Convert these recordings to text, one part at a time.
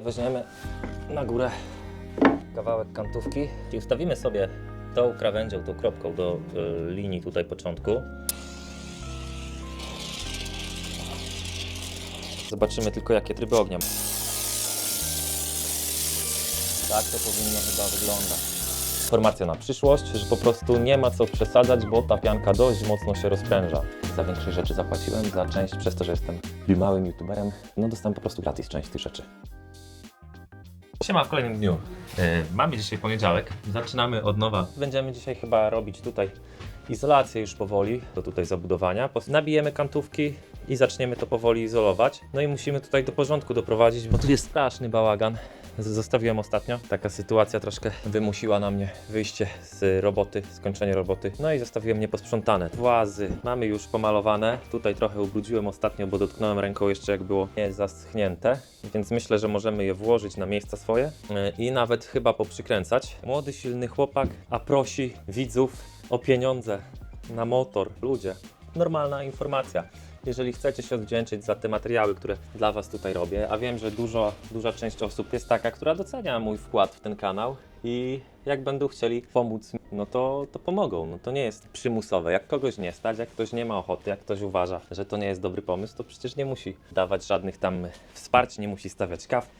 Weźmiemy na górę kawałek kantówki i wstawimy sobie tą krawędzią, tą kropką do linii tutaj początku. Zobaczymy tylko, jakie tryby ognia. Tak to powinno chyba wyglądać. Informacja na przyszłość, że po prostu nie ma co przesadzać, bo ta pianka dość mocno się rozpręża. Za większych rzeczy zapłaciłem, za część przez to, że jestem małym youtuberem, no dostałem po prostu gratis część tych rzeczy. Siema w kolejnym dniu. Mamy dzisiaj poniedziałek, zaczynamy od nowa. Będziemy dzisiaj chyba robić tutaj izolację już powoli do tutaj zabudowania. Nabijemy kantówki i zaczniemy to powoli izolować. No i musimy tutaj do porządku doprowadzić, bo tu jest straszny bałagan. Zostawiłem ostatnio. Taka sytuacja troszkę wymusiła na mnie wyjście z roboty, skończenie roboty. No i zostawiłem nieposprzątane. Włazy mamy już pomalowane. Tutaj trochę ubrudziłem ostatnio, bo dotknąłem ręką jeszcze jak było nie zaschnięte. Więc myślę, że możemy je włożyć na miejsca swoje i nawet chyba poprzykręcać. Młody, silny chłopak, a prosi widzów o pieniądze na motor. Ludzie, normalna informacja. Jeżeli chcecie się odwdzięczyć za te materiały, które dla Was tutaj robię, a wiem, że duża część osób jest taka, która docenia mój wkład w ten kanał i jak będą chcieli pomóc, no to pomogą. No to nie jest przymusowe. Jak kogoś nie stać, jak ktoś nie ma ochoty, jak ktoś uważa, że to nie jest dobry pomysł, to przecież nie musi dawać żadnych tam wsparć, nie musi stawiać kaw,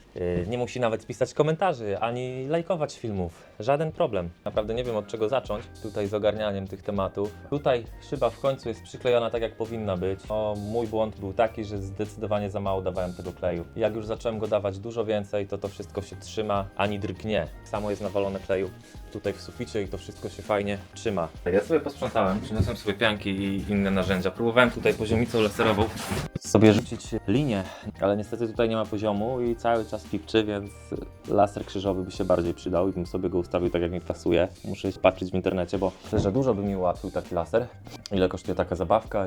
nie musi nawet pisać komentarzy, ani lajkować filmów. Żaden problem. Naprawdę nie wiem, od czego zacząć tutaj z ogarnianiem tych tematów. Tutaj szyba w końcu jest przyklejona tak, jak powinna być. Mój błąd był taki, że zdecydowanie za mało dawałem tego kleju. Jak już zacząłem go dawać dużo więcej, to wszystko się trzyma, ani drgnie. Samo jest nawalone kleju tutaj w suficie i to wszystko się fajnie trzyma. Ja sobie posprzątałem, przyniosłem sobie pianki i inne narzędzia. Próbowałem tutaj poziomicą laserową sobie rzucić linię, ale niestety tutaj nie ma poziomu i cały czas pipczy, więc laser krzyżowy by się bardziej przydał i bym sobie go ustawił tak, jak mi pasuje. Muszę patrzeć w internecie, bo myślę, że dużo by mi ułatwił taki laser. Ile kosztuje taka zabawka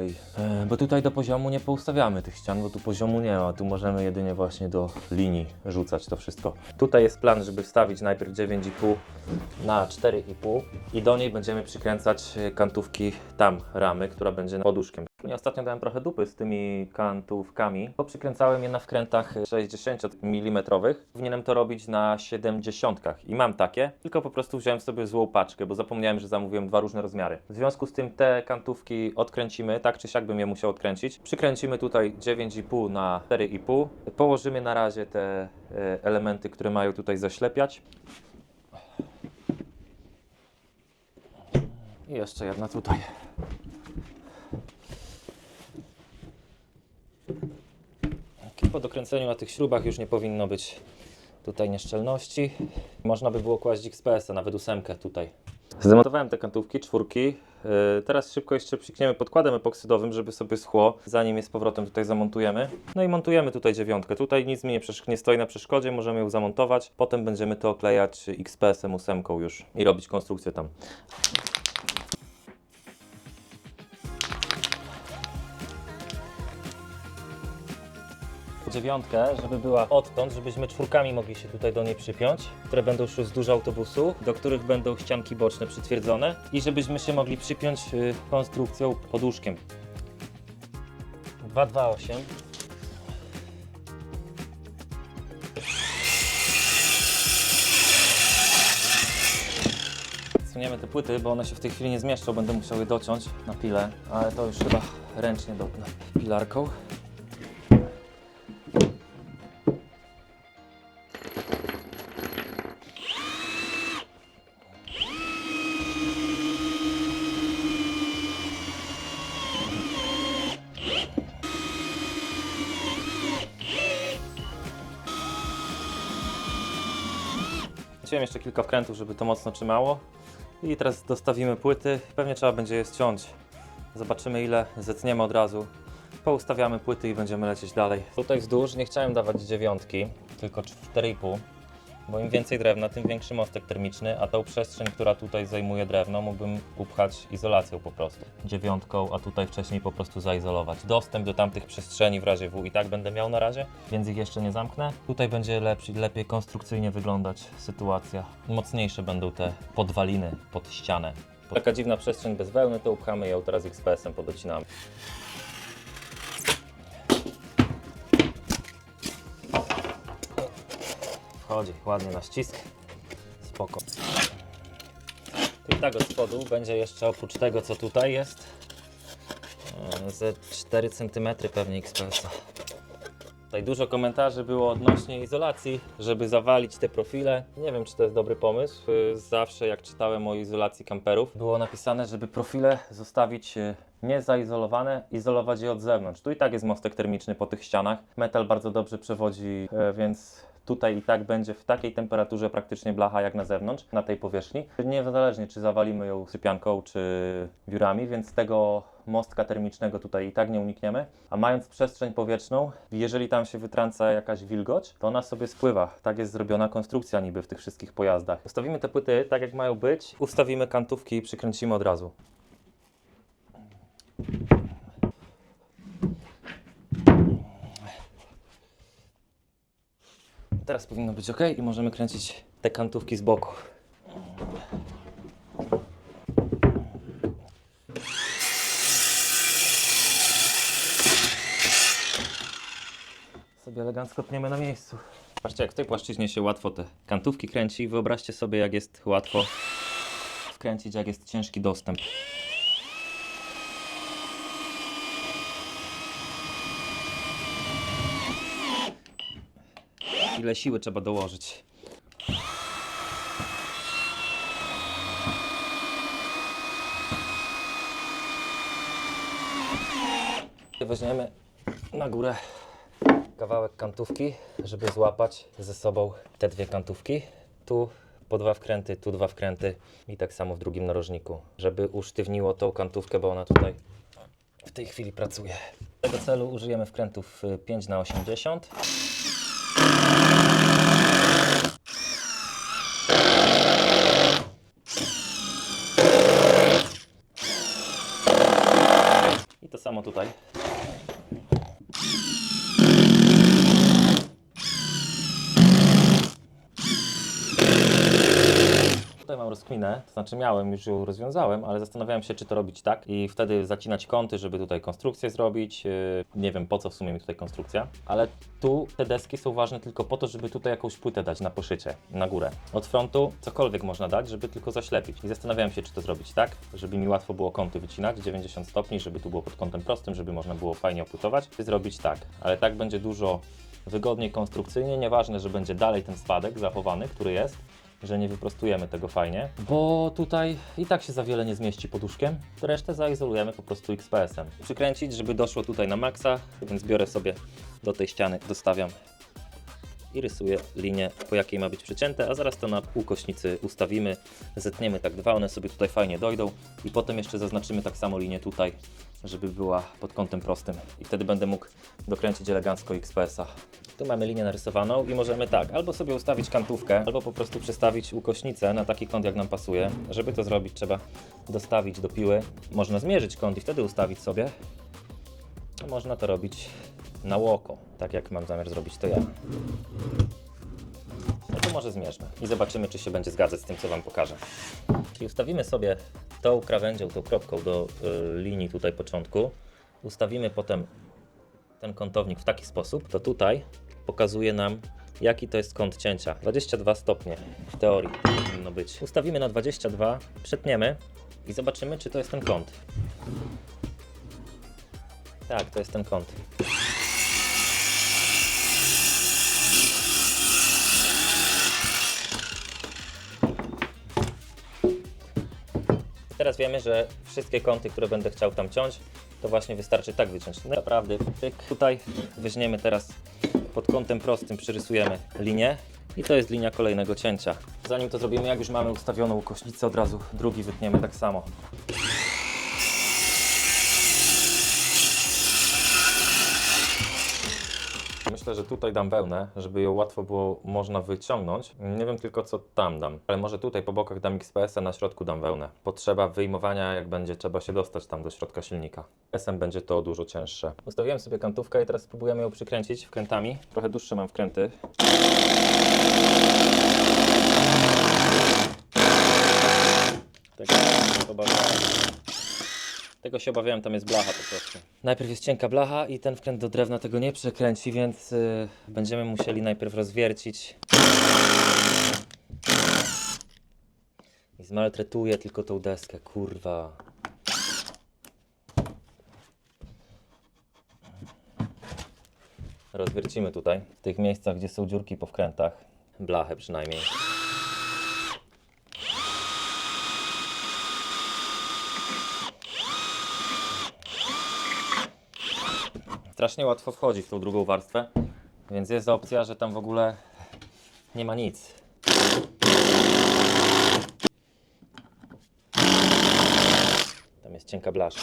bo tutaj do poziomu nie poustawiamy tych ścian, bo tu poziomu nie ma, tu możemy jedynie właśnie do linii rzucać to wszystko. Tutaj jest plan, żeby wstawić najpierw 9,5 na 4,5 i do niej będziemy przykręcać kantówki tam ramy, która będzie pod łóżkiem. Ja ostatnio dałem trochę dupy z tymi kantówkami, bo przykręcałem je na wkrętach 60 mm. Powinienem to robić na 70 i mam takie, tylko po prostu wziąłem sobie złą paczkę, bo zapomniałem, że zamówiłem dwa różne rozmiary. W związku z tym te kantówki odkręcimy, tak czy siak bym je musiał odkręcić. Przykręcimy tutaj 9,5 na 4,5. Położymy na razie te elementy, które mają tutaj zaślepiać. I jeszcze jedna tutaj. Po dokręceniu na tych śrubach już nie powinno być tutaj nieszczelności. Można by było kłaść XPS-a, nawet 8 tutaj. Zdemontowałem te kantówki, 4. Teraz szybko jeszcze przykniemy podkładem epoksydowym, żeby sobie schło, zanim je z powrotem tutaj zamontujemy. No i montujemy tutaj 9. Tutaj nic mi nie stoi na przeszkodzie, możemy ją zamontować. Potem będziemy to oklejać XPS-em 8 już i robić konstrukcję tam. Dziewiątkę, żeby była odtąd, żebyśmy 4 mogli się tutaj do niej przypiąć, które będą szły z dużo autobusu, do których będą ścianki boczne przytwierdzone i żebyśmy się mogli przypiąć konstrukcją pod łóżkiem. 228. Suniemy te płyty, bo one się w tej chwili nie zmieszczą, będę musiał je dociąć na pilę, ale to już chyba ręcznie dopnę pilarką. Wziąłem jeszcze kilka wkrętów, żeby to mocno trzymało. I teraz dostawimy płyty. Pewnie trzeba będzie je ściąć. Zobaczymy, ile zetniemy od razu. Poustawiamy płyty i będziemy lecieć dalej. Tutaj wzdłuż nie chciałem dawać 9, tylko 4,5. Bo im więcej drewna, tym większy mostek termiczny, a tą przestrzeń, która tutaj zajmuje drewno, mógłbym upchać izolacją po prostu. 9, a tutaj wcześniej po prostu zaizolować. Dostęp do tamtych przestrzeni w razie W i tak będę miał na razie, więc ich jeszcze nie zamknę. Tutaj będzie lepiej konstrukcyjnie wyglądać sytuacja. Mocniejsze będą te podwaliny pod ścianę. Taka dziwna przestrzeń bez wełny, to upchamy ją teraz XPS-em, podocinamy. wchodzi ładnie na ścisk. Spoko. I tak od spodu będzie jeszcze oprócz tego, co tutaj jest, ze 4 cm pewnie XPS-a. Tutaj dużo komentarzy było odnośnie izolacji, żeby zawalić te profile. Nie wiem, czy to jest dobry pomysł. Zawsze jak czytałem o izolacji kamperów, było napisane, żeby profile zostawić niezaizolowane, izolować je od zewnątrz. Tu i tak jest mostek termiczny po tych ścianach. Metal bardzo dobrze przewodzi, więc tutaj i tak będzie w takiej temperaturze praktycznie blacha jak na zewnątrz, na tej powierzchni. Niezależnie czy zawalimy ją sypianką czy wiórami, więc tego mostka termicznego tutaj i tak nie unikniemy. A mając przestrzeń powietrzną, jeżeli tam się wytrąca jakaś wilgoć, to ona sobie spływa. Tak jest zrobiona konstrukcja niby w tych wszystkich pojazdach. Ustawimy te płyty tak jak mają być, ustawimy kantówki i przykręcimy od razu. Teraz powinno być ok i możemy kręcić te kantówki z boku. Sobie elegancko pniemy na miejscu. Patrzcie, jak w tej płaszczyźnie się łatwo te kantówki kręci. Wyobraźcie sobie, jak jest łatwo wkręcić, jak jest ciężki dostęp. Ile siły trzeba dołożyć. Weźmiemy na górę kawałek kantówki, żeby złapać ze sobą te dwie kantówki. Tu po 2 wkręty, tu 2 wkręty i tak samo w drugim narożniku, żeby usztywniło tą kantówkę, bo ona tutaj w tej chwili pracuje. Do tego celu użyjemy wkrętów 5×80. I to samo tutaj. Tutaj mam rozkminę, to znaczy już ją rozwiązałem, ale zastanawiałem się, czy to robić tak i wtedy zacinać kąty, żeby tutaj konstrukcję zrobić. Nie wiem, po co w sumie mi tutaj konstrukcja, ale tu te deski są ważne tylko po to, żeby tutaj jakąś płytę dać na poszycie, na górę. Od frontu cokolwiek można dać, żeby tylko zaślepić. I zastanawiałem się, czy to zrobić tak, żeby mi łatwo było kąty wycinać, 90 stopni, żeby tu było pod kątem prostym, żeby można było fajnie opłytować. I zrobić tak, ale tak będzie dużo wygodniej konstrukcyjnie, nieważne, że będzie dalej ten spadek zachowany, który jest, że nie wyprostujemy tego fajnie, bo tutaj i tak się za wiele nie zmieści poduszkiem, resztę zaizolujemy po prostu XPS-em. Przykręcić, żeby doszło tutaj na maksa, więc biorę sobie do tej ściany, dostawiam i rysuję linię, po jakiej ma być przecięte, a zaraz to na półkośnicy ustawimy, zetniemy tak 2, one sobie tutaj fajnie dojdą i potem jeszcze zaznaczymy tak samo linię tutaj, żeby była pod kątem prostym i wtedy będę mógł dokręcić elegancko XPS-a. Tu mamy linię narysowaną i możemy tak, albo sobie ustawić kantówkę, albo po prostu przestawić ukośnicę na taki kąt, jak nam pasuje. Żeby to zrobić, trzeba dostawić do piły. Można zmierzyć kąt i wtedy ustawić sobie. A można to robić na łoko, tak jak mam zamiar zrobić to ja. No to może zmierzmy i zobaczymy, czy się będzie zgadzać z tym, co Wam pokażę. Czyli ustawimy sobie tą krawędzią, tą kropką do linii tutaj początku. Ustawimy potem ten kątownik w taki sposób, to tutaj pokazuje nam, jaki to jest kąt cięcia. 22 stopnie w teorii powinno być. Ustawimy na 22, przetniemy i zobaczymy, czy to jest ten kąt. Tak, to jest ten kąt. Teraz wiemy, że wszystkie kąty, które będę chciał tam ciąć, to właśnie wystarczy tak wyciąć. No naprawdę, tutaj weźmiemy teraz pod kątem prostym, przyrysujemy linię i to jest linia kolejnego cięcia. Zanim to zrobimy, jak już mamy ustawioną ukośnicę, od razu drugi wytniemy tak samo. Myślę, że tutaj dam wełnę, żeby ją łatwo było można wyciągnąć. Nie wiem tylko, co tam dam, ale może tutaj po bokach dam XPS-a, na środku dam wełnę. Potrzeba wyjmowania, jak będzie trzeba się dostać tam do środka silnika. SM będzie to dużo cięższe. Ustawiłem sobie kantówkę i teraz spróbujemy ją przykręcić wkrętami. Trochę dłuższe mam wkręty. Tego się obawiałem, tam jest blacha po prostu. Najpierw jest cienka blacha i ten wkręt do drewna tego nie przekręci, więc będziemy musieli najpierw rozwiercić. I zmaltretuję tylko tą deskę, kurwa. Rozwiercimy tutaj, w tych miejscach, gdzie są dziurki po wkrętach. Blachę przynajmniej. Strasznie łatwo wchodzi w tą drugą warstwę, więc jest opcja, że tam w ogóle nie ma nic. Tam jest cienka blaszka.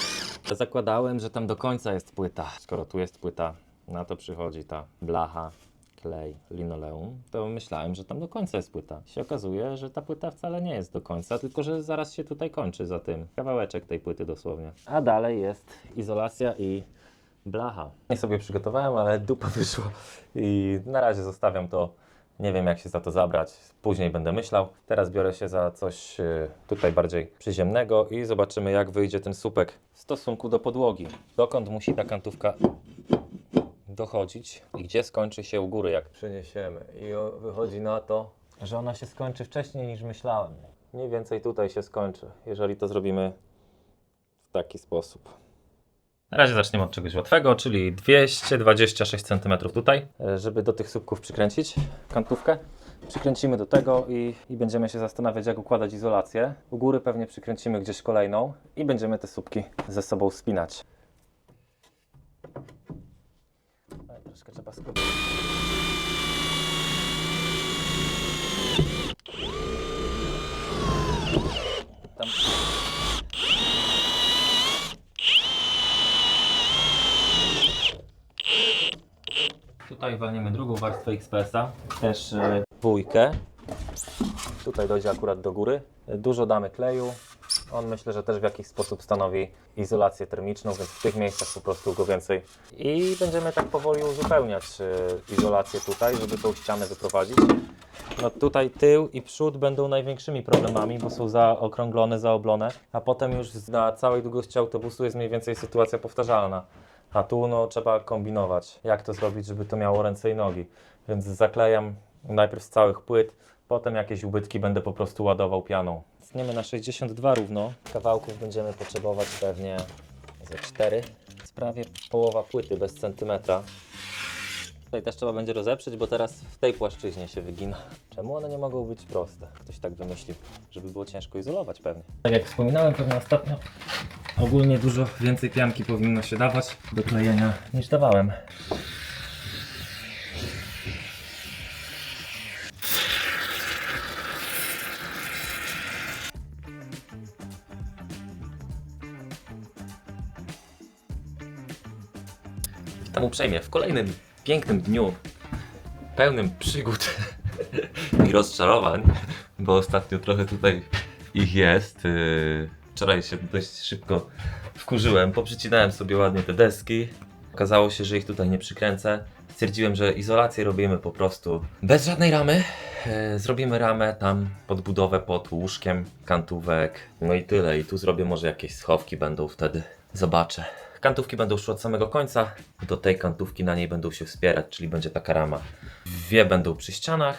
Zakładałem, że tam do końca jest płyta. Skoro tu jest płyta, na to przychodzi ta blacha, klej, linoleum, to myślałem, że tam do końca jest płyta. Się okazuje, że ta płyta wcale nie jest do końca, tylko że zaraz się tutaj kończy za tym. Kawałeczek tej płyty dosłownie. A dalej jest izolacja i blacha. Nie sobie przygotowałem, ale dupa wyszła i na razie zostawiam to. Nie wiem, jak się za to zabrać. Później będę myślał. Teraz biorę się za coś tutaj bardziej przyziemnego i zobaczymy, jak wyjdzie ten słupek w stosunku do podłogi. Dokąd musi ta kantówka dochodzić i gdzie skończy się u góry, jak przeniesiemy. I wychodzi na to, że ona się skończy wcześniej niż myślałem. Mniej więcej tutaj się skończy, jeżeli to zrobimy w taki sposób. Na razie zaczniemy od czegoś łatwego, czyli 226 cm tutaj, żeby do tych słupków przykręcić kantówkę. Przykręcimy do tego i będziemy się zastanawiać, jak układać izolację. U góry pewnie przykręcimy gdzieś kolejną i będziemy te słupki ze sobą spinać. Troszkę trzeba skupić. Tam. Tutaj walniemy drugą warstwę XPS-a, też dwójkę. Tutaj dojdzie akurat do góry. Dużo damy kleju. On myślę, że też w jakiś sposób stanowi izolację termiczną, więc w tych miejscach po prostu go więcej. I będziemy tak powoli uzupełniać izolację tutaj, żeby tą ścianę wyprowadzić. No tutaj tył i przód będą największymi problemami, bo są zaokrąglone, zaoblone, a potem już na całej długości autobusu jest mniej więcej sytuacja powtarzalna. A tu no, trzeba kombinować, jak to zrobić, żeby to miało ręce i nogi. Więc zaklejam najpierw z całych płyt, potem jakieś ubytki będę po prostu ładował pianą. Tniemy na 62 równo. Kawałków będziemy potrzebować pewnie ze 4. Jest prawie połowa płyty bez centymetra. Tutaj też trzeba będzie rozeprzeć, bo teraz w tej płaszczyźnie się wygina. Czemu one nie mogą być proste? Ktoś tak wymyślił, żeby było ciężko izolować pewnie. Tak jak wspominałem pewnie ostatnio, ogólnie dużo więcej pianki powinno się dawać do klejenia niż dawałem. Witam uprzejmie w kolejnym pięknym dniu, pełnym przygód i rozczarowań, bo ostatnio trochę tutaj ich jest. Wczoraj się dość szybko wkurzyłem, poprzycinałem sobie ładnie te deski. Okazało się, że ich tutaj nie przykręcę. Stwierdziłem, że izolację robimy po prostu bez żadnej ramy. Zrobimy ramę tam pod budowę pod łóżkiem, kantówek, no i tyle. I tu zrobię może jakieś schowki będą wtedy. Zobaczę. Kantówki będą szły od samego końca, do tej kantówki na niej będą się wspierać, czyli będzie taka rama. Dwie będą przy ścianach,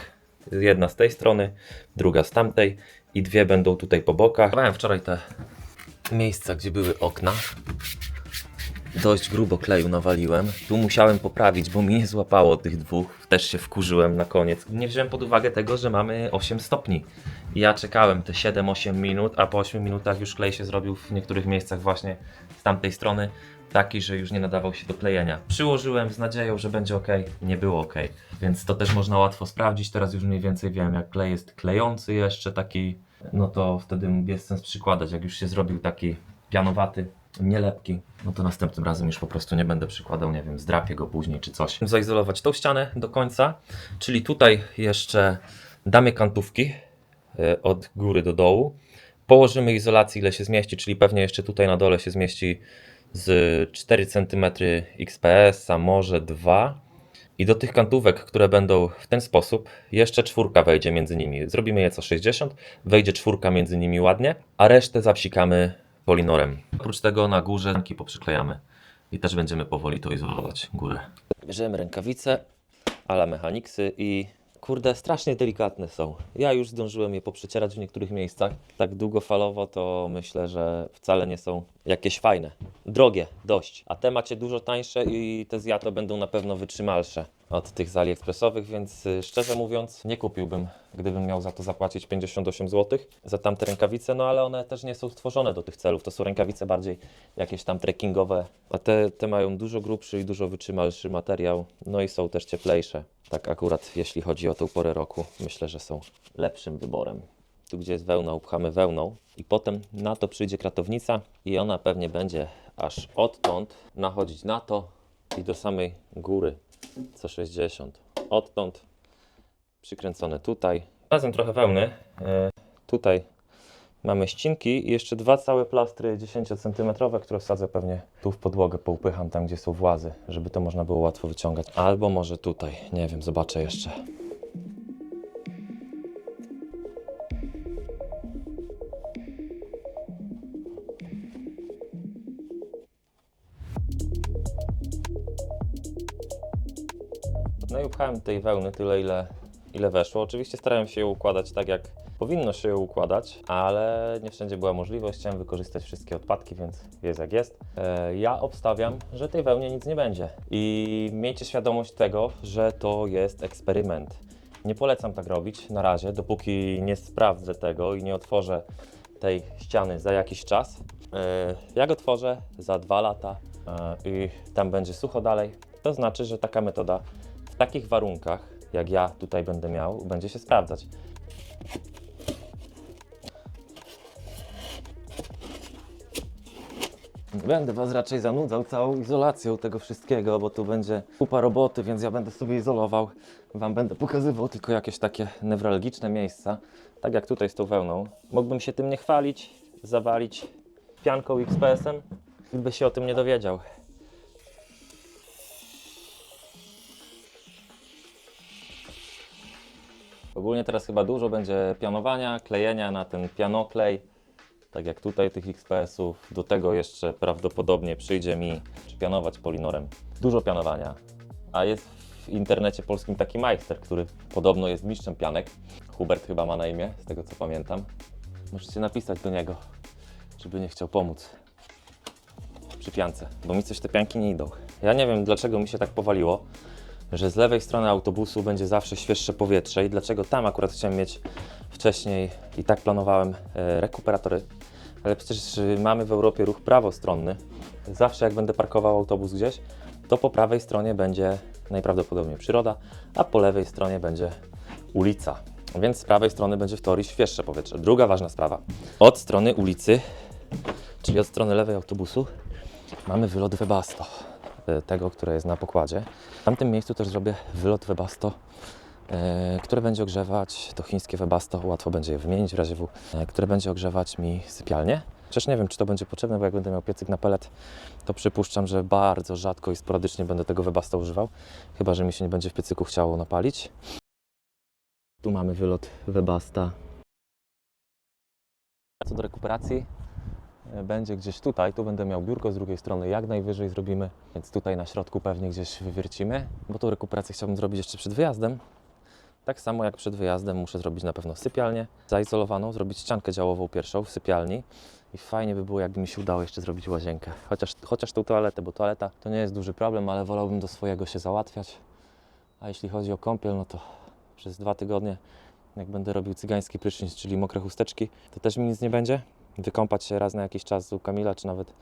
jedna z tej strony, druga z tamtej i dwie będą tutaj po bokach. Dawałem wczoraj te miejsca, gdzie były okna. Dość grubo kleju nawaliłem. Tu musiałem poprawić, bo mi nie złapało tych dwóch. Też się wkurzyłem na koniec. Nie wziąłem pod uwagę tego, że mamy 8 stopni. Ja czekałem te 7-8 minut, a po 8 minutach już klej się zrobił w niektórych miejscach właśnie z tamtej strony taki, że już nie nadawał się do klejenia. Przyłożyłem z nadzieją, że będzie ok. Nie było ok. Więc to też można łatwo sprawdzić. Teraz już mniej więcej wiem, jak klej jest klejący jeszcze taki, no to wtedy jest sens przykładać. Jak już się zrobił taki pianowaty, nielepki, no to następnym razem już po prostu nie będę przykładał, nie wiem, zdrapię go później czy coś. Zaizolować tą ścianę do końca, czyli tutaj jeszcze damy kantówki od góry do dołu. Położymy izolację, ile się zmieści, czyli pewnie jeszcze tutaj na dole się zmieści z 4 cm XPS, a może 2. I do tych kantówek, które będą w ten sposób, jeszcze czwórka wejdzie między nimi. Zrobimy je co 60, wejdzie czwórka między nimi ładnie, a resztę zapsikamy polinorem. Oprócz tego na górze tanki poprzyklejamy i też będziemy powoli to izolować górę. Bierzemy rękawice a la Mechanicsy i kurde, strasznie delikatne są. Ja już zdążyłem je poprzecierać w niektórych miejscach. Tak długofalowo to myślę, że wcale nie są jakieś fajne. Drogie, dość. A te macie dużo tańsze i te z Yato będą na pewno wytrzymalsze od tych z AliExpressowych, więc szczerze mówiąc nie kupiłbym, gdybym miał za to zapłacić 58 zł za tamte rękawice, no ale one też nie są stworzone do tych celów. To są rękawice bardziej jakieś tam trekkingowe, a te mają dużo grubszy i dużo wytrzymalszy materiał, no i są też cieplejsze. Tak akurat jeśli chodzi o tą porę roku, myślę, że są lepszym wyborem. Tu gdzie jest wełna, upchamy wełną i potem na to przyjdzie kratownica i ona pewnie będzie aż odtąd nachodzić na to i do samej góry co 60. Odtąd przykręcone tutaj. Razem trochę wełny. Tutaj mamy ścinki i jeszcze dwa całe plastry 10 cm, które wsadzę pewnie tu w podłogę, poupycham tam, gdzie są włazy, żeby to można było łatwo wyciągać. Albo może tutaj, nie wiem, zobaczę jeszcze. No i upchałem tej wełny tyle, ile weszło. Oczywiście starałem się ją układać tak, jak powinno się ją układać, ale nie wszędzie była możliwość. Chciałem wykorzystać wszystkie odpadki, więc jest jak jest. Ja obstawiam, że tej wełnie nic nie będzie. I miejcie świadomość tego, że to jest eksperyment. Nie polecam tak robić na razie, dopóki nie sprawdzę tego i nie otworzę tej ściany za jakiś czas. Jak otworzę za 2 lata i tam będzie sucho dalej, to znaczy, że taka metoda w takich warunkach, jak ja tutaj będę miał, będzie się sprawdzać. Będę Was raczej zanudzał całą izolacją tego wszystkiego, bo tu będzie kupa roboty, więc ja będę sobie izolował. Wam będę pokazywał tylko jakieś takie newralgiczne miejsca, tak jak tutaj z tą wełną. Mógłbym się tym nie chwalić, zawalić pianką XPS-em, gdyby się o tym nie dowiedział. Ogólnie teraz chyba dużo będzie pianowania, klejenia na ten pianoklej, tak jak tutaj tych XPS-ów. Do tego jeszcze prawdopodobnie przyjdzie mi pianować polinorem. Dużo pianowania, a jest w internecie polskim taki majster, który podobno jest mistrzem pianek. Hubert chyba ma na imię, z tego co pamiętam. Możecie napisać do niego, żeby nie chciał pomóc przy piance, bo mi coś te pianki nie idą. Ja nie wiem, dlaczego mi się tak powaliło, że z lewej strony autobusu będzie zawsze świeższe powietrze i dlaczego tam akurat chciałem mieć wcześniej i tak planowałem rekuperatory, ale przecież mamy w Europie ruch prawostronny. Zawsze jak będę parkował autobus gdzieś, to po prawej stronie będzie najprawdopodobniej przyroda, a po lewej stronie będzie ulica. Więc z prawej strony będzie w teorii świeższe powietrze. Druga ważna sprawa. Od strony ulicy, czyli od strony lewej autobusu, mamy wylot Webasto. Tego, które jest na pokładzie. W tamtym miejscu też zrobię wylot Webasto, które będzie ogrzewać, to chińskie Webasto, łatwo będzie je wymienić w razie W, które będzie ogrzewać mi sypialnię. Chociaż nie wiem, czy to będzie potrzebne, bo jak będę miał piecyk na pelet, to przypuszczam, że bardzo rzadko i sporadycznie będę tego Webasto używał, chyba że mi się nie będzie w piecyku chciało napalić. Tu mamy wylot Webasta. Co do rekuperacji, będzie gdzieś tutaj, tu będę miał biurko z drugiej strony, jak najwyżej zrobimy, więc tutaj na środku pewnie gdzieś wywiercimy, bo tą rekuperację chciałbym zrobić jeszcze przed wyjazdem. Tak samo jak przed wyjazdem muszę zrobić na pewno sypialnię zaizolowaną, zrobić ściankę działową pierwszą w sypialni i fajnie by było, jakby mi się udało jeszcze zrobić łazienkę, chociaż tą toaletę, bo toaleta to nie jest duży problem, ale wolałbym do swojego się załatwiać, a jeśli chodzi o kąpiel, no to przez 2 tygodnie, jak będę robił cygański prysznic, czyli mokre chusteczki, to też mi nic nie będzie. Wykąpać się raz na jakiś czas u Kamila, czy nawet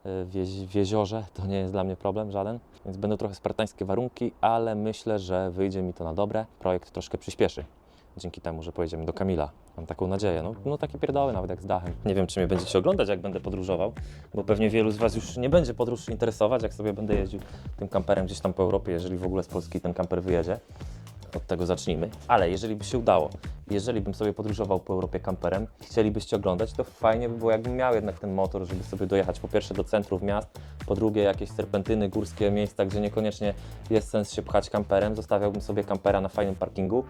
w jeziorze, to nie jest dla mnie problem żaden. Więc będą trochę spartańskie warunki, ale myślę, że wyjdzie mi to na dobre. Projekt troszkę przyspieszy dzięki temu, że pojedziemy do Kamila. Mam taką nadzieję. No takie pierdoły nawet jak z dachem. Nie wiem, czy mnie będziecie oglądać, jak będę podróżował, bo pewnie wielu z Was już nie będzie podróż interesować, jak sobie będę jeździł tym kamperem gdzieś tam po Europie, jeżeli w ogóle z Polski ten kamper wyjedzie. Od tego zacznijmy. Ale jeżeli by się udało, jeżeli bym sobie podróżował po Europie kamperem i chcielibyście oglądać, to fajnie by było, jakbym miał jednak ten motor, żeby sobie dojechać po pierwsze do centrów miast, po drugie jakieś serpentyny, górskie miejsca, gdzie niekoniecznie jest sens się pchać kamperem. Zostawiałbym sobie kampera na fajnym parkingu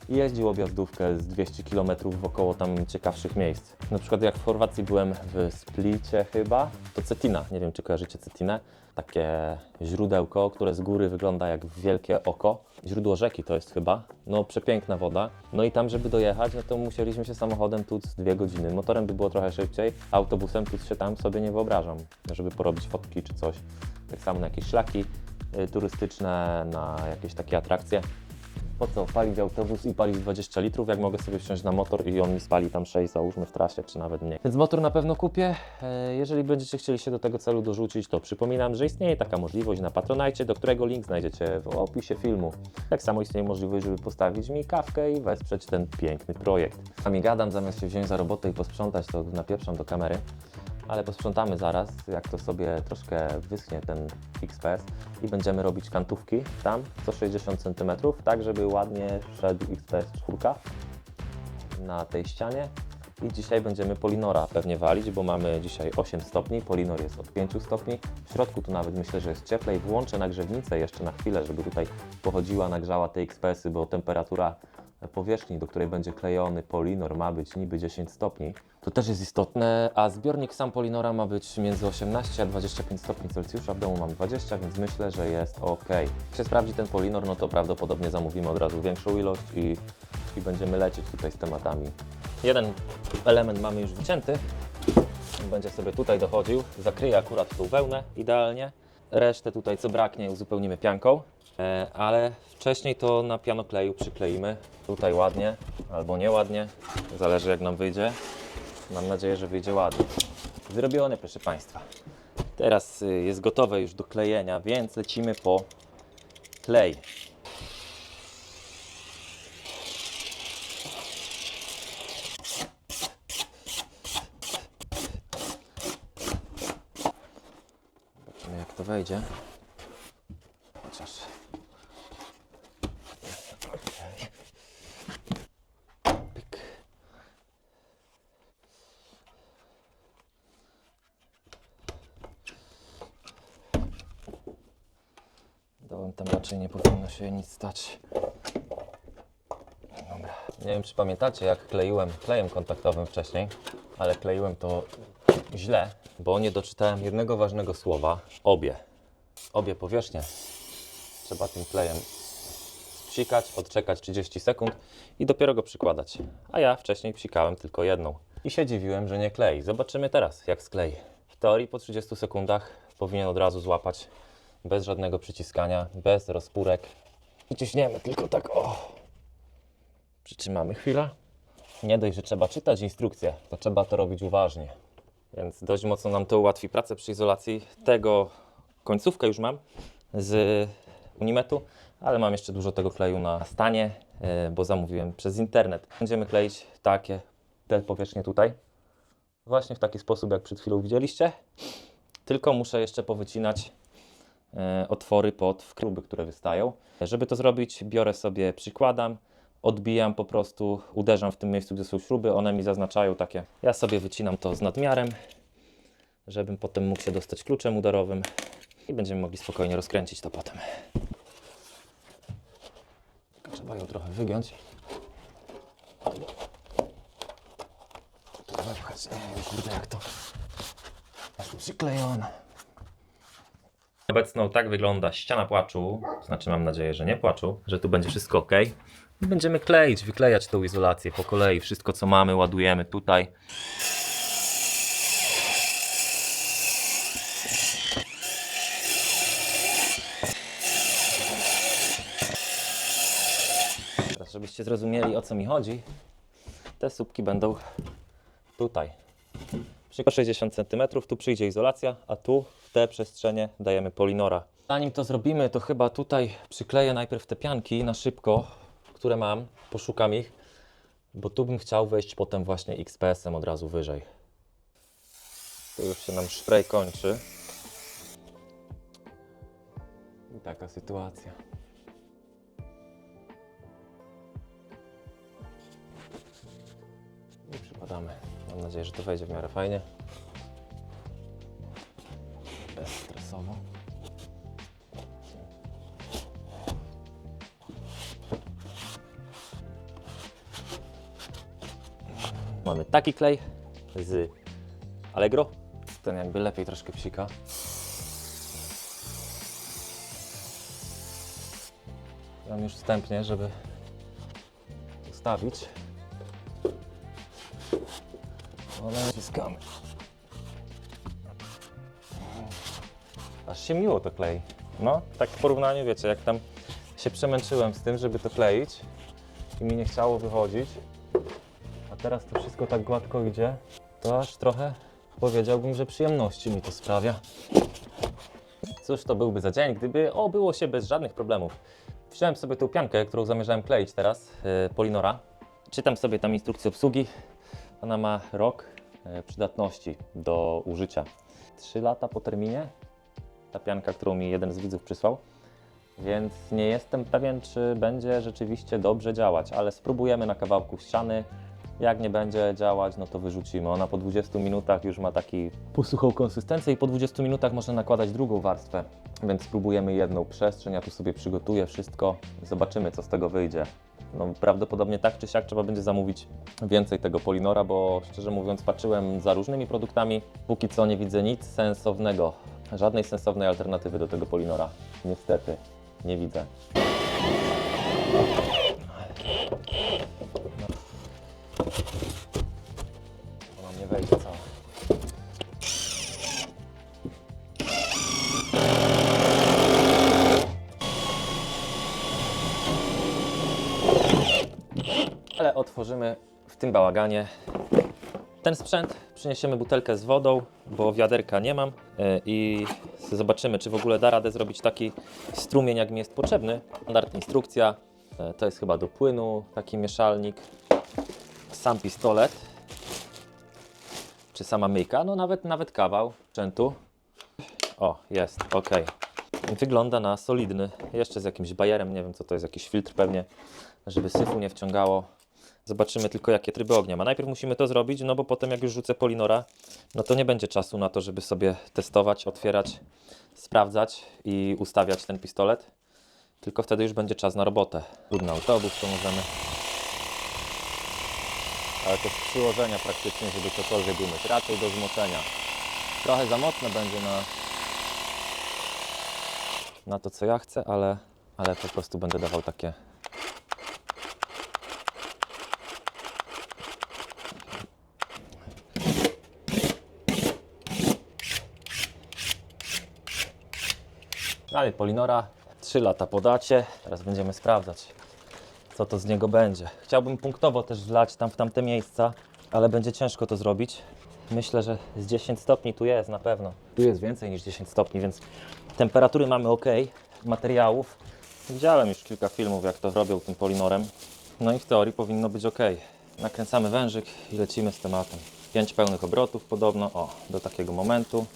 i jeździł objazdówkę z 200 km wokoło tam ciekawszych miejsc. Na przykład jak w Chorwacji byłem w Splicie chyba, to Cetina, nie wiem czy kojarzycie Cetinę, takie źródełko, które z góry wygląda jak wielkie oko. Źródło rzeki to jest chyba, no przepiękna woda. No i tam żeby dojechać, no to musieliśmy się samochodem tuc 2 godziny. Motorem by było trochę szybciej, autobusem tuc się tam sobie nie wyobrażam, żeby porobić fotki czy coś. Tak samo na jakieś szlaki turystyczne, na jakieś takie atrakcje. Po co palić autobus i palić 20 litrów, jak mogę sobie wsiąść na motor i on mi spali tam 6, załóżmy w trasie, czy nawet mniej. Więc motor na pewno kupię. Jeżeli będziecie chcieli się do tego celu dorzucić, to przypominam, że istnieje taka możliwość na Patronite, do którego link znajdziecie w opisie filmu. Tak samo istnieje możliwość, żeby postawić mi kawkę i wesprzeć ten piękny projekt. A mi gadam, zamiast się wziąć za robotę i posprzątać, to napieprzam do kamery. Ale posprzątamy zaraz, jak to sobie troszkę wyschnie ten XPS i będziemy robić kantówki tam co 60 cm, tak żeby ładnie wszedł XPS 4 na tej ścianie. I dzisiaj będziemy Polinora pewnie walić, bo mamy dzisiaj 8 stopni, Polinor jest od 5 stopni. W środku tu nawet myślę, że jest cieplej. Włączę nagrzewnicę jeszcze na chwilę, żeby tutaj pochodziła, nagrzała te XPS-y, bo temperatura powierzchni, do której będzie klejony Polinor, ma być niby 10 stopni. To też jest istotne, a zbiornik sam Polinora ma być między 18 a 25 stopni Celsjusza. W domu mam 20, więc myślę, że jest ok. Jak się sprawdzi ten Polinor, no to prawdopodobnie zamówimy od razu większą ilość i będziemy lecieć tutaj z tematami. Jeden element mamy już wycięty, będzie sobie tutaj dochodził, zakryje akurat tą wełnę idealnie. Resztę tutaj co braknie uzupełnimy pianką, ale wcześniej to na pianokleju przykleimy tutaj ładnie albo nieładnie, zależy jak nam wyjdzie. Mam nadzieję, że wyjdzie ładnie. Wyrobione, proszę Państwa. Teraz jest gotowe już do klejenia, więc lecimy po klej. Zobaczymy jak to wejdzie. Chociaż... Pyk. Dołem tam raczej nie powinno się nic stać. Dobra. Nie wiem czy pamiętacie jak kleiłem klejem kontaktowym wcześniej, ale kleiłem to źle, bo nie doczytałem jednego ważnego słowa. Obie powierzchnie trzeba tym klejem psikać, odczekać 30 sekund i dopiero go przykładać. A ja wcześniej psikałem tylko jedną. I się dziwiłem, że nie klei. Zobaczymy teraz jak sklei. W teorii po 30 sekundach powinien od razu złapać bez żadnego przyciskania, bez rozpórek. Przyciśniemy tylko tak, o! Przytrzymamy chwilę. Nie dość, że trzeba czytać instrukcję, to trzeba to robić uważnie. Więc dość mocno nam to ułatwi pracę przy izolacji. Tego końcówkę już mam z Unimetu, ale mam jeszcze dużo tego kleju na stanie, bo zamówiłem przez internet. Będziemy kleić te powierzchnie tutaj, właśnie w taki sposób jak przed chwilą widzieliście. Tylko muszę jeszcze powycinać otwory pod wkruby, które wystają. Żeby to zrobić, biorę sobie, przykładam, odbijam po prostu, uderzam w tym miejscu, gdzie są śruby, one mi zaznaczają takie. Ja sobie wycinam to z nadmiarem, żebym potem mógł się dostać kluczem udarowym i będziemy mogli spokojnie rozkręcić to potem. Tylko trzeba ją trochę wygiąć. Tu wepchać, kurde jak to jest przyklejone. Obecną tak wygląda ściana płaczu, znaczy mam nadzieję, że nie płaczu, że tu będzie wszystko ok. I będziemy kleić, wyklejać tą izolację po kolei. Wszystko co mamy ładujemy tutaj. Teraz żebyście zrozumieli o co mi chodzi, te słupki będą tutaj. Przy 60 cm tu przyjdzie izolacja, a tu w te przestrzenie dajemy Polinora. Zanim to zrobimy, to chyba tutaj przykleję najpierw te pianki na szybko, które mam, poszukam ich, bo tu bym chciał wejść potem właśnie XPS-em od razu wyżej. Tu już się nam spray kończy. I taka sytuacja. I przypadamy. Mam nadzieję, że to wejdzie w miarę fajnie. Bezstresowo. Mamy taki klej z Allegro. Ten jakby lepiej troszkę psika. Dam już wstępnie, żeby ustawić. Ale wciskamy. Aż się miło to klei. No, tak w porównaniu, wiecie, jak tam się przemęczyłem z tym, żeby to kleić i mi nie chciało wychodzić, a teraz to wszystko tak gładko idzie, to aż trochę powiedziałbym, że przyjemności mi to sprawia. Cóż to byłby za dzień, gdyby obyło się bez żadnych problemów. Wziąłem sobie tą piankę, którą zamierzałem kleić teraz, Polinora. Czytam sobie tam instrukcję obsługi. Ona ma rok przydatności do użycia. 3 lata po terminie. Ta pianka, którą mi jeden z widzów przysłał. Więc nie jestem pewien, czy będzie rzeczywiście dobrze działać, ale spróbujemy na kawałku ściany. Jak nie będzie działać, no to wyrzucimy. Ona po 20 minutach już ma taki posuchą konsystencję i po 20 minutach można nakładać drugą warstwę. Więc spróbujemy jedną przestrzeń, ja tu sobie przygotuję wszystko. Zobaczymy, co z tego wyjdzie. No, prawdopodobnie tak czy siak trzeba będzie zamówić więcej tego Polinora, bo szczerze mówiąc patrzyłem za różnymi produktami. Póki co nie widzę nic sensownego, żadnej sensownej alternatywy do tego Polinora. Niestety, nie widzę. Ona nie wejdzie cała. Ale otworzymy w tym bałaganie ten sprzęt, przyniesiemy butelkę z wodą, bo wiaderka nie mam i zobaczymy, czy w ogóle da radę zrobić taki strumień, jak mi jest potrzebny. Standard instrukcja, to jest chyba do płynu, taki mieszalnik, sam pistolet, czy sama myjka, no nawet kawał sprzętu. O, jest, ok. Wygląda na solidny, jeszcze z jakimś bajerem, nie wiem co to jest, jakiś filtr pewnie, żeby syfu nie wciągało. Zobaczymy tylko, jakie tryby ognia ma. Najpierw musimy to zrobić, no bo potem jak już rzucę Polinora, no to nie będzie czasu na to, żeby sobie testować, otwierać, sprawdzać i ustawiać ten pistolet. Tylko wtedy już będzie czas na robotę. Trudny autobus to możemy. Ale to z przyłożenia praktycznie, żeby cokolwiek umyć. Raczej do zmoczenia. Trochę za mocno będzie na to, co ja chcę, ale po prostu będę dawał takie. Dalej Polinora, 3 lata po dacie. Teraz będziemy sprawdzać, co to z niego będzie. Chciałbym punktowo też wlać tam w tamte miejsca, ale będzie ciężko to zrobić. Myślę, że z 10 stopni tu jest na pewno. Tu jest więcej niż 10 stopni, więc temperatury mamy ok. Materiałów. Widziałem już kilka filmów, jak to robią tym Polinorem. No i w teorii powinno być ok. Nakręcamy wężyk i lecimy z tematem. 5 pełnych obrotów podobno, o, do takiego momentu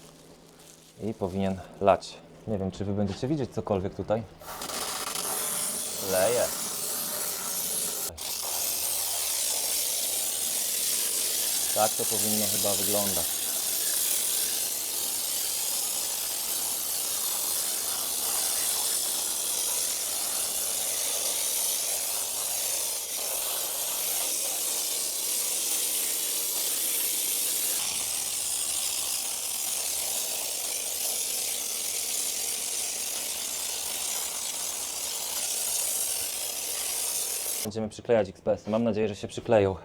i powinien lać. Nie wiem, czy wy będziecie widzieć cokolwiek tutaj. Leje. Tak to powinno chyba wyglądać. Będziemy przyklejać XPS. Mam nadzieję, że się przykleją.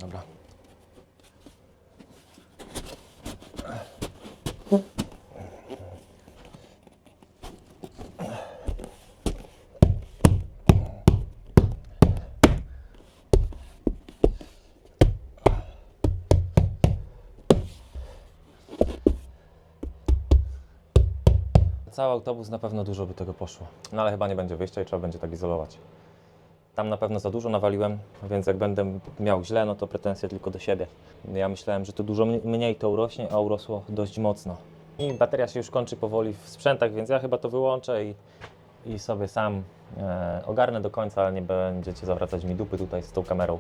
Dobra. Cały autobus na pewno dużo by tego poszło. No ale chyba nie będzie wyjścia i trzeba będzie tak izolować. Tam na pewno za dużo nawaliłem, więc jak będę miał źle, no to pretensje tylko do siebie. Ja myślałem, że to dużo mniej to urośnie, a urosło dość mocno. I bateria się już kończy powoli w sprzętach, więc ja chyba to wyłączę i sobie sam ogarnę do końca, ale nie będziecie zawracać mi dupy tutaj z tą kamerą.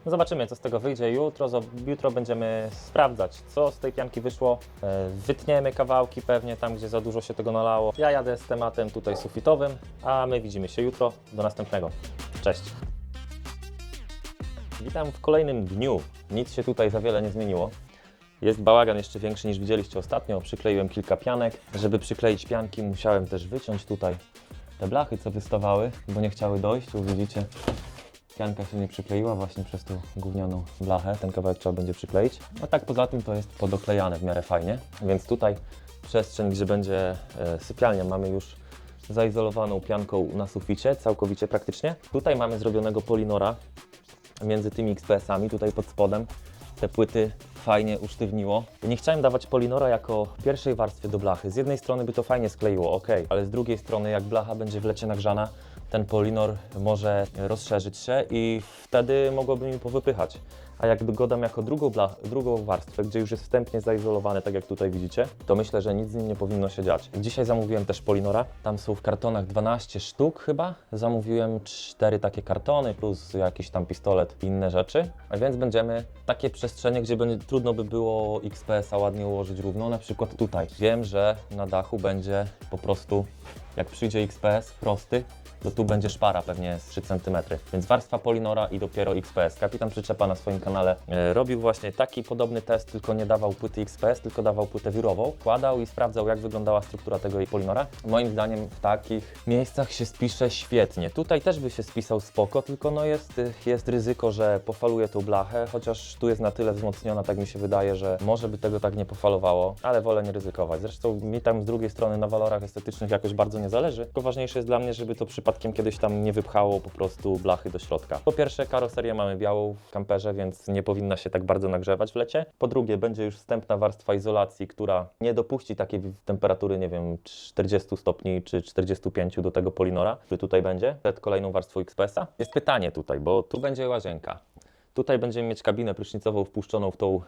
No zobaczymy, co z tego wyjdzie jutro. Jutro będziemy sprawdzać, co z tej pianki wyszło. Wytniemy kawałki pewnie tam, gdzie za dużo się tego nalało. Ja jadę z tematem tutaj sufitowym, a my widzimy się jutro. Do następnego. Cześć! Witam w kolejnym dniu. Nic się tutaj za wiele nie zmieniło. Jest bałagan jeszcze większy niż widzieliście ostatnio. Przykleiłem kilka pianek. Żeby przykleić pianki, musiałem też wyciąć tutaj te blachy, co wystawały, bo nie chciały dojść. Tu widzicie, pianka się nie przykleiła właśnie przez tą gównianą blachę. Ten kawałek trzeba będzie przykleić. A tak poza tym to jest podoklejane w miarę fajnie. Więc tutaj przestrzeń, gdzie będzie sypialnia, mamy już zaizolowaną pianką na suficie, całkowicie praktycznie. Tutaj mamy zrobionego polinora między tymi XPS-ami, tutaj pod spodem. Te płyty fajnie usztywniło. Nie chciałem dawać polinora jako pierwszej warstwy do blachy. Z jednej strony by to fajnie skleiło, ok, ale z drugiej strony jak blacha będzie w lecie nagrzana, ten polinor może rozszerzyć się i wtedy mogłoby mi powypychać. A jak go dam jako drugą warstwę, gdzie już jest wstępnie zaizolowane, tak jak tutaj widzicie, to myślę, że nic z nim nie powinno się dziać. Dzisiaj zamówiłem też polinora. Tam są w kartonach 12 sztuk chyba. Zamówiłem 4 takie kartony plus jakiś tam pistolet i inne rzeczy. A więc będziemy takie przestrzenie, gdzie trudno by było XPS-a ładnie ułożyć równo, na przykład tutaj. Wiem, że na dachu będzie po prostu, jak przyjdzie XPS prosty, to tu będzie szpara pewnie z 3 cm. Więc warstwa polinora i dopiero XPS. Kapitan Przyczepa na swoim kanale robił właśnie taki podobny test, tylko nie dawał płyty XPS, tylko dawał płytę wiórową. Kładał i sprawdzał, jak wyglądała struktura tego polinora. Moim zdaniem w takich miejscach się spisze świetnie. Tutaj też by się spisał spoko, tylko no jest ryzyko, że pofaluje tą blachę, chociaż tu jest na tyle wzmocniona, tak mi się wydaje, że może by tego tak nie pofalowało, ale wolę nie ryzykować. Zresztą mi tam z drugiej strony na walorach estetycznych jakoś bardzo nie zależy, tylko ważniejsze jest dla mnie, żeby to przypadkiem kiedyś tam nie wypchało po prostu blachy do środka. Po pierwsze, karoserię mamy białą w kamperze, więc nie powinna się tak bardzo nagrzewać w lecie. Po drugie, będzie już wstępna warstwa izolacji, która nie dopuści takiej temperatury, nie wiem, 40 stopni czy 45 do tego polinora, który tutaj będzie, przed kolejną warstwą XPS-a. Jest pytanie tutaj, bo tu będzie łazienka. Tutaj będziemy mieć kabinę prysznicową wpuszczoną w tą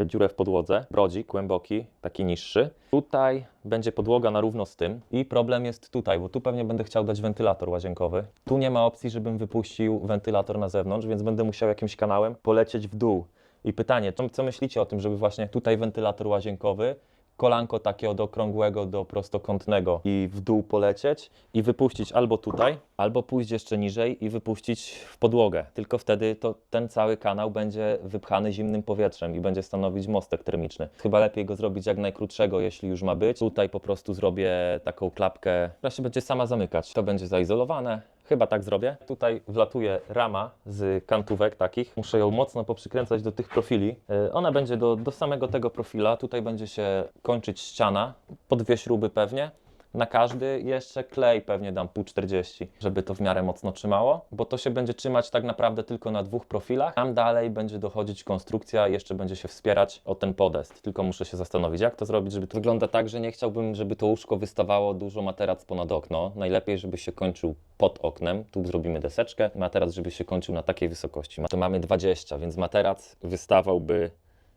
dziurę w podłodze. Brodzik głęboki, taki niższy. Tutaj będzie podłoga na równo z tym i problem jest tutaj, bo tu pewnie będę chciał dać wentylator łazienkowy. Tu nie ma opcji, żebym wypuścił wentylator na zewnątrz, więc będę musiał jakimś kanałem polecieć w dół. I pytanie, co myślicie o tym, żeby właśnie tutaj wentylator łazienkowy, kolanko takie od okrągłego do prostokątnego i w dół polecieć i wypuścić albo tutaj, albo pójść jeszcze niżej i wypuścić w podłogę. Tylko wtedy ten cały kanał będzie wypchany zimnym powietrzem i będzie stanowić mostek termiczny. Chyba lepiej go zrobić jak najkrótszego, jeśli już ma być. Tutaj po prostu zrobię taką klapkę, która się będzie sama zamykać. To będzie zaizolowane. Chyba tak zrobię. Tutaj wlatuje rama z kantówek takich. Muszę ją mocno poprzykręcać do tych profili. Ona będzie do samego tego profila. Tutaj będzie się kończyć ściana. Po 2 śruby pewnie. Na każdy jeszcze klej pewnie dam 0,40, żeby to w miarę mocno trzymało, bo to się będzie trzymać tak naprawdę tylko na 2 profilach. Tam dalej będzie dochodzić konstrukcja i jeszcze będzie się wspierać o ten podest. Tylko muszę się zastanowić, jak to zrobić, żeby to wygląda tak, że nie chciałbym, żeby to łóżko wystawało dużo materac ponad okno. Najlepiej, żeby się kończył pod oknem. Tu zrobimy deseczkę. Materac, żeby się kończył na takiej wysokości. To mamy 20, więc materac wystawałby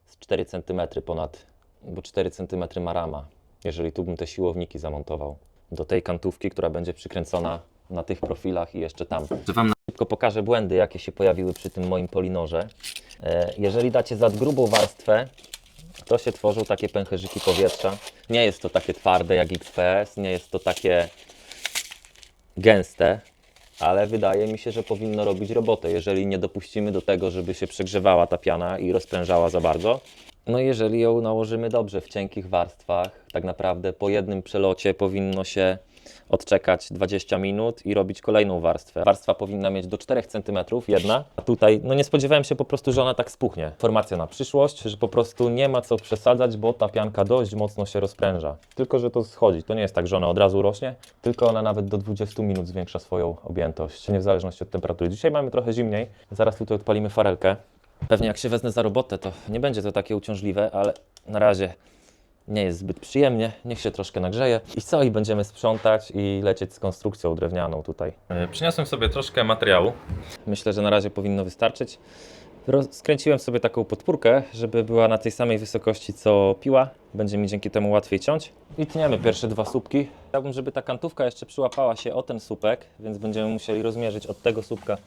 z 4 cm ponad, bo 4 cm ma rama. Jeżeli tu bym te siłowniki zamontował do tej kantówki, która będzie przykręcona na tych profilach i jeszcze tam. Wam szybko pokażę błędy, jakie się pojawiły przy tym moim polinorze. Jeżeli dacie za grubą warstwę, to się tworzą takie pęcherzyki powietrza. Nie jest to takie twarde jak XPS, nie jest to takie gęste, ale wydaje mi się, że powinno robić robotę, jeżeli nie dopuścimy do tego, żeby się przegrzewała ta piana i rozprężała za bardzo. No jeżeli ją nałożymy dobrze w cienkich warstwach, tak naprawdę po jednym przelocie powinno się odczekać 20 minut i robić kolejną warstwę. Warstwa powinna mieć do 4 cm jedna, a tutaj no nie spodziewałem się po prostu, że ona tak spuchnie. Informacja na przyszłość, że po prostu nie ma co przesadzać, bo ta pianka dość mocno się rozpręża. Tylko że to schodzi. To nie jest tak, że ona od razu rośnie, tylko ona nawet do 20 minut zwiększa swoją objętość, nie w zależności od temperatury. Dzisiaj mamy trochę zimniej, zaraz tutaj odpalimy farelkę. Pewnie jak się wezmę za robotę, to nie będzie to takie uciążliwe, ale na razie nie jest zbyt przyjemnie. Niech się troszkę nagrzeje. I co? I będziemy sprzątać i lecieć z konstrukcją drewnianą tutaj. Przyniosłem sobie troszkę materiału. Myślę, że na razie powinno wystarczyć. Skręciłem sobie taką podpórkę, żeby była na tej samej wysokości co piła. Będzie mi dzięki temu łatwiej ciąć. I tniemy pierwsze 2 słupki. Chciałbym, żeby ta kantówka jeszcze przyłapała się o ten słupek, więc będziemy musieli rozmierzyć od tego słupka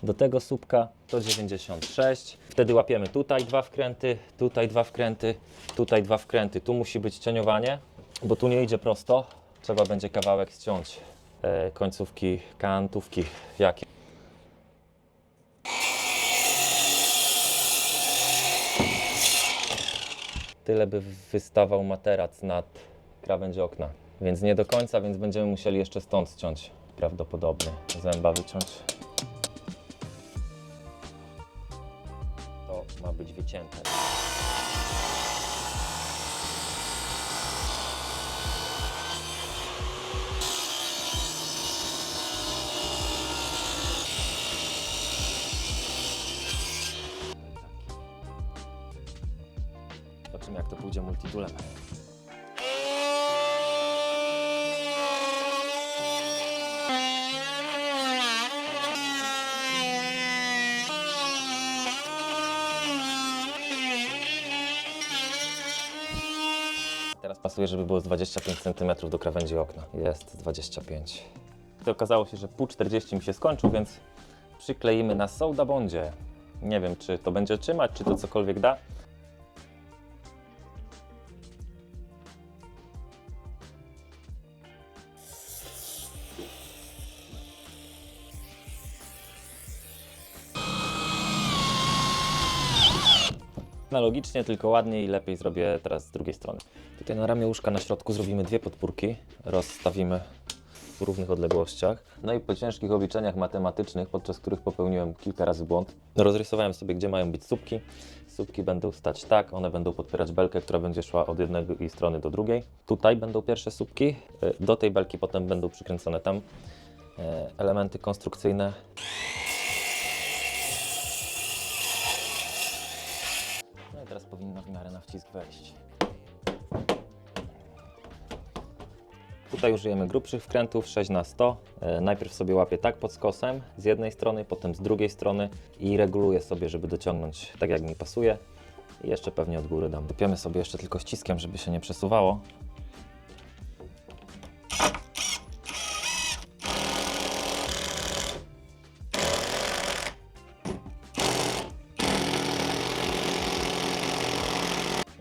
Do tego słupka 196. Wtedy łapiemy tutaj 2 wkręty, tutaj 2 wkręty, tutaj 2 wkręty. Tu musi być cieniowanie, bo tu nie idzie prosto. Trzeba będzie kawałek ściąć końcówki, kantówki jakie. Tyle by wystawał materac nad krawędź okna. Więc nie do końca, więc będziemy musieli jeszcze stąd ściąć. Prawdopodobnie zęba wyciąć. To ma być wycięte. Zobaczymy, jak to pójdzie multitoolem. Teraz pasuje, żeby było z 25 cm do krawędzi okna. Jest 25. To okazało się, że pół 40 mi się skończył, więc przykleimy na soda bondzie. Nie wiem, czy to będzie trzymać, czy to cokolwiek da. Analogicznie, tylko ładniej i lepiej zrobię teraz z drugiej strony. Tutaj na ramię łóżka na środku zrobimy 2 podpórki, rozstawimy w równych odległościach. No i po ciężkich obliczeniach matematycznych, podczas których popełniłem kilka razy błąd, rozrysowałem sobie, gdzie mają być słupki. Słupki będą stać tak, one będą podpierać belkę, która będzie szła od jednej strony do drugiej. Tutaj będą pierwsze słupki, do tej belki potem będą przykręcone tam elementy konstrukcyjne. No i teraz powinno w miarę na wcisk wejść. Tutaj użyjemy grubszych wkrętów 6×100. Najpierw sobie łapię tak pod skosem z jednej strony, potem z drugiej strony i reguluję sobie, żeby dociągnąć tak, jak mi pasuje. I jeszcze pewnie od góry dam. Dopiemy sobie jeszcze tylko ściskiem, żeby się nie przesuwało.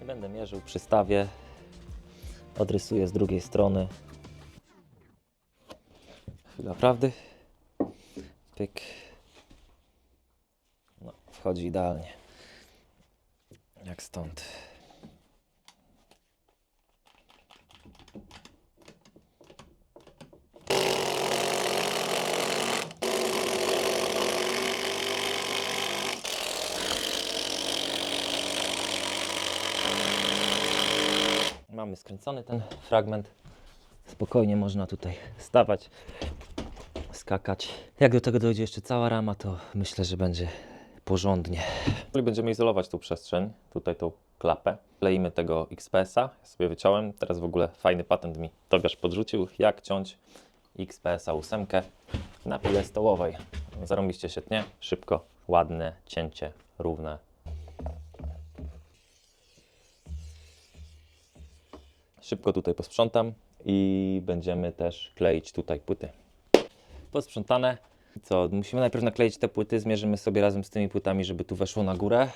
I będę mierzył, przystawię, odrysuję z drugiej strony. Chwila prawdy. Pyk. No, wchodzi idealnie. Jak stąd. Mamy skręcony ten fragment. Spokojnie można tutaj stawać, skakać. Jak do tego dojdzie jeszcze cała rama, to myślę, że będzie porządnie. Będziemy izolować tą przestrzeń, tutaj tą klapę. Kleimy tego XPS-a, ja sobie wyciąłem. Teraz w ogóle fajny patent mi Tobiasz podrzucił, jak ciąć XPS-a 8 na pile stołowej. Zarąbiście się tnie, szybko, ładne cięcie, równe. Szybko tutaj posprzątam i będziemy też kleić tutaj płyty. Posprzątane. Co, musimy najpierw nakleić te płyty, zmierzymy sobie razem z tymi płytami, żeby tu weszło na górę.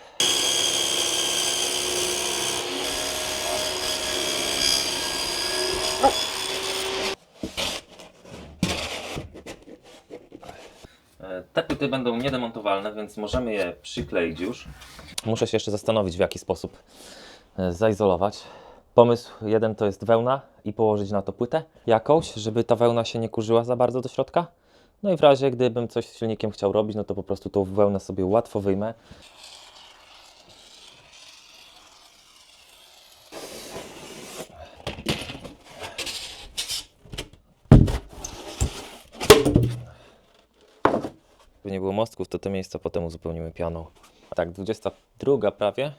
Te płyty będą niedemontowalne, więc możemy je przykleić już. Muszę się jeszcze zastanowić, w jaki sposób zaizolować. Pomysł jeden to jest wełna i położyć na to płytę jakąś, żeby ta wełna się nie kurzyła za bardzo do środka. No i w razie, gdybym coś z silnikiem chciał robić, no to po prostu tą wełnę sobie łatwo wyjmę. Gdyby nie było mostków, to te miejsca potem uzupełnimy pianą. Tak, 22 prawie.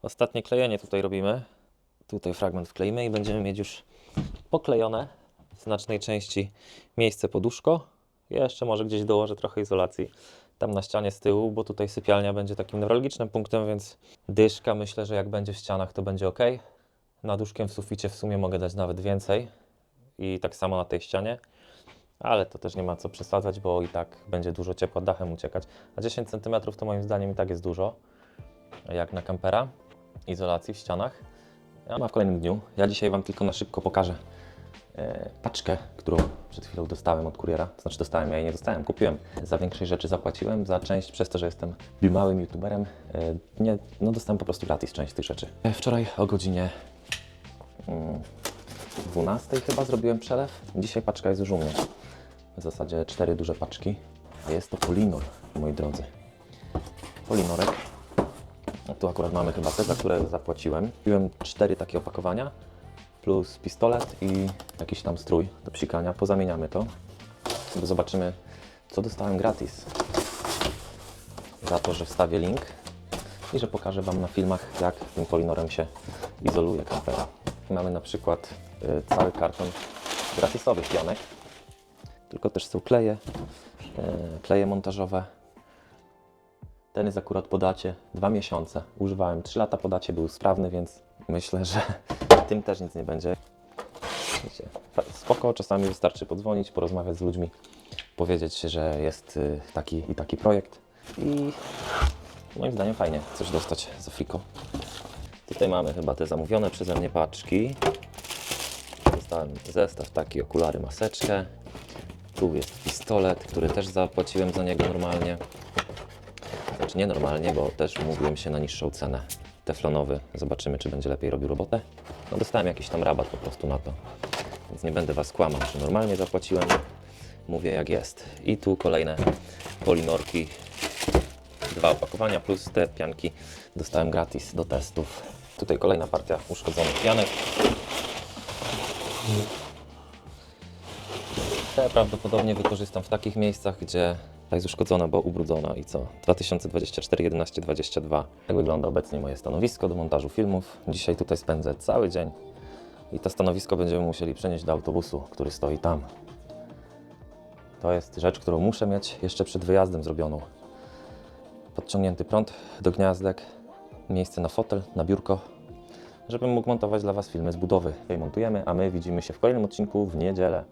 Ostatnie klejenie tutaj robimy. Tutaj fragment wkleimy i będziemy mieć już poklejone w znacznej części miejsce pod łóżko. Jeszcze może gdzieś dołożę trochę izolacji tam na ścianie z tyłu, bo tutaj sypialnia będzie takim newralgicznym punktem, więc dyszka myślę, że jak będzie w ścianach, to będzie ok. Nad łóżkiem w suficie w sumie mogę dać nawet więcej i tak samo na tej ścianie. Ale to też nie ma co przesadzać, bo i tak będzie dużo ciepła dachem uciekać. A 10 cm to moim zdaniem i tak jest dużo, jak na kampera, izolacji w ścianach. Ja w kolejnym dniu. Ja dzisiaj Wam tylko na szybko pokażę paczkę, którą przed chwilą dostałem od kuriera. To znaczy dostałem, ja jej nie dostałem, kupiłem. Za większej rzeczy zapłaciłem, za część przez to, że jestem małym youtuberem. Dostałem po prostu gratis część tych rzeczy. Wczoraj o godzinie 12 chyba zrobiłem przelew. Dzisiaj paczka jest już u mnie. W zasadzie 4 duże paczki. A jest to Polinor, moi drodzy. Polinorek. No tu akurat mamy chyba te, za które zapłaciłem. Kupiłem 4 takie opakowania, plus pistolet i jakiś tam strój do psikania. Pozamieniamy to. Zobaczymy, co dostałem gratis. Za to, że wstawię link i że pokażę Wam na filmach, jak tym Polinorem się izoluje kampera. Mamy na przykład cały karton gratisowych pianek, tylko też są kleje montażowe. Ten jest akurat po dacie 2 miesiące. Używałem 3 lata po dacie, był sprawny, więc myślę, że tym też nic nie będzie. Wiecie, spoko, czasami wystarczy podzwonić, porozmawiać z ludźmi, powiedzieć, że jest taki i taki projekt i moim zdaniem fajnie coś dostać za friko. Tutaj mamy chyba te zamówione przeze mnie paczki. Dostałem zestaw taki, okulary, maseczkę. Tu jest pistolet, który też zapłaciłem za niego normalnie. Znaczy nie normalnie, bo też umówiłem się na niższą cenę. Teflonowy. Zobaczymy, czy będzie lepiej robił robotę. No dostałem jakiś tam rabat po prostu na to. Więc nie będę Was kłamał, że normalnie zapłaciłem. Mówię jak jest. I tu kolejne polinorki. 2 opakowania plus te pianki dostałem gratis do testów. Tutaj kolejna partia uszkodzonych pianek. Te prawdopodobnie wykorzystam w takich miejscach, gdzie ta jest uszkodzona, bo ubrudzona i co? 2024 11 22. Tak wygląda obecnie moje stanowisko do montażu filmów. Dzisiaj tutaj spędzę cały dzień i to stanowisko będziemy musieli przenieść do autobusu, który stoi tam. To jest rzecz, którą muszę mieć jeszcze przed wyjazdem zrobioną. Podciągnięty prąd do gniazdek, miejsce na fotel, na biurko, żebym mógł montować dla Was filmy z budowy. Tutaj montujemy, a my widzimy się w kolejnym odcinku w niedzielę.